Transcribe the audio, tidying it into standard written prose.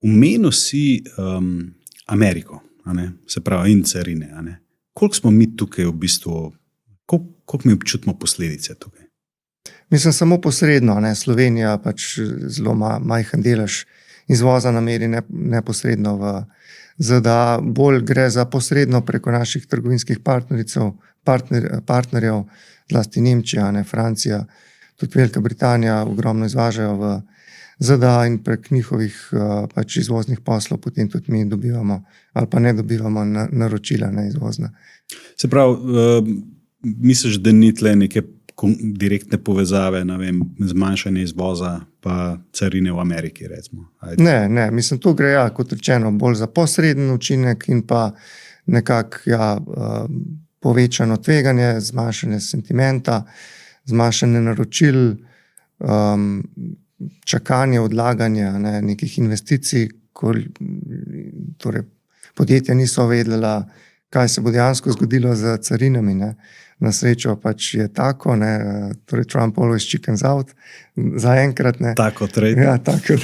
Omenil si Ameriko, a ne? Se pravi, in carine. A ne? Koliko smo mi tukaj v bistvu, koliko mi občutimo posledice tukaj? Mislim, samo posredno, ne? Slovenija pač zelo majhen delež izvoza nameri neposredno v ZDA, bolj gre za posredno preko naših trgovinskih partnerjev, zlasti Nemčija, ne, Francija, tudi Velika Britanija ogromno izvažajo v ZDA in prek njihovih pač izvoznih poslov potem tudi mi dobivamo ali pa ne dobivamo naročila na izvozna. Se pravi, misliš, da ni tle neke direktne povezave, ne vem, zmanjšanje izvoza pa carine v Ameriki, recimo? Ne, mislim, tu gre, kot rečeno, bolj za posreden učinek in pa nekako povečano tveganje, zmanjšanje sentimenta, zmanjšanje naročil, čakanje, odlaganje nekih investicij, torej podjetja niso vedela, kaj se bo dejansko zgodilo z carinami. Ne. Na srečo pač je tako, ne, torej Trump always chickens out, zaenkrat. Tako trade. Ja, tako.